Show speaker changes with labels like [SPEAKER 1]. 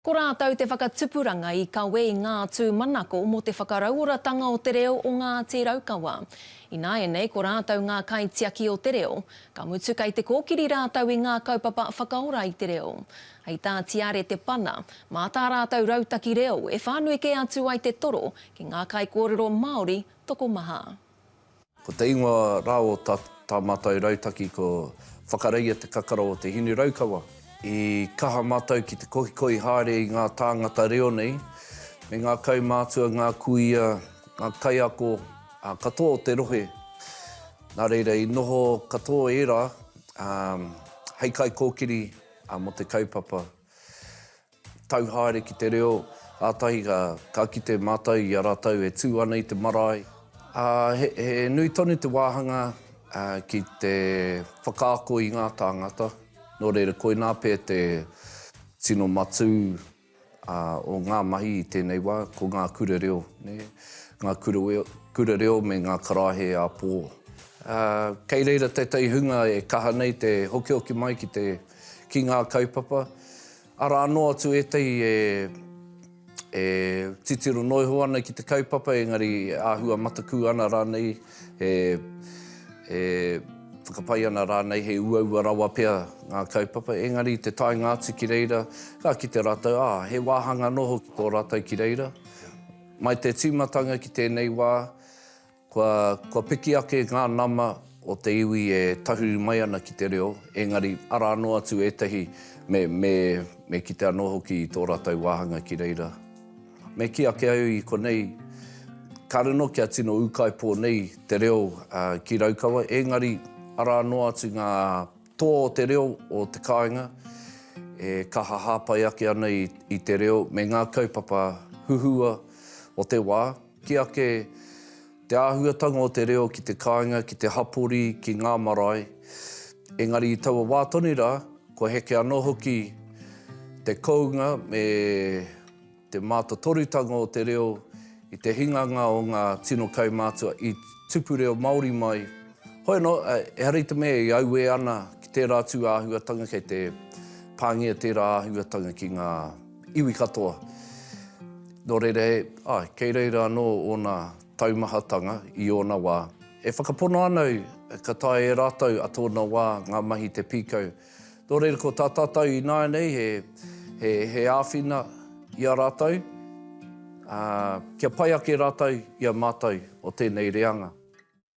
[SPEAKER 1] Ko rātou te whakatupuranga I kawe I ngā tū manako mo te whakarauoratanga o te reo o Ngāti Raukawa. I nāianei, ko rātou ngā kaitiaki o te reo, ka mutu kei te kōkiri rātou I ngā kaupapa whakaora I te reo. Hei tā Tiare Tepana, mā tā rātou rautaki reo e whānuike atu ai te toro ki ngā kai kōrero Māori toko maha.
[SPEAKER 2] Ko te ingoa rāo tā mātou rautaki ko Whakareia te Kakara o Te Hinu Raukawa. I kaha mātou ki te kohikoi haere I ngā tāngata reo nei, me ngā kaumātua, ngā kuia, ngā kaiako, katoa o te rohe. Nā reira, I noho katoa era, hei kai kōkiri mo te kaupapa. Tau haere ki te reo, ātahi ka kite mātou I a rātou e tū ana I te marae. He nui tonu te wāhanga ki te whakaako I ngā tāngata. Nō reira, koe nā pē te tino matu o ngā mahi I tēnei wā, ko ngā kura reo. Ne? Ngā kura reo me ngā karahe a pō. Kei reira, tētai hunga e kaha nei te hoki mai ki ngā kaupapa. Ara anō atu e titiro noiho ana ki te kaupapa, engari āhua mataku ana rānei, whakapai ana rānei he ua rawa pia ngā kaupapa. Engari te tai ngāti ki reira, ka ki te rātou, he wāhanga noho ki tō rātou ki reira. Mai te tīmatanga ki tēnei wā, kua piki ake ngā nama o te iwi e tahuri mai ana ki te reo. Engari, ara anō atu etahi me ki te anoho ki tō rātou wāhanga ki reira. Me ki ake au I konei, kareno kia tino ukaipo nei te reo ki Raukawa. Engari, ara anō atu ngā toa o te reo o te kāinga, e kaha hāpai ake ana I te reo, me ngā kaupapa huhua o te wā. Ki ake te āhuatanga o te reo ki te kāinga, ki te hapori, ki ngā marae. Engari, I taua wātoni rā, ko heke anō hoki te kounga me te mātotorutanga o te reo, I te hinganga o ngā tino kaumātua I tupu reo Māori mai. Hoi no, e harita mea I aue ana ki tērā tū āhuatanga kei te pāngia tērā āhuatanga ki ngā iwi katoa. Nō reira kei reira anō o ngā taumahatanga I ona wā. E whakapono anau ka tae e rātou a tōna wā ngā mahi te pīkau. Nō reira ko tā tātou I nāianei he āwhina I a rātou. Kia pai ake rātou I a mātou o tēnei reanga.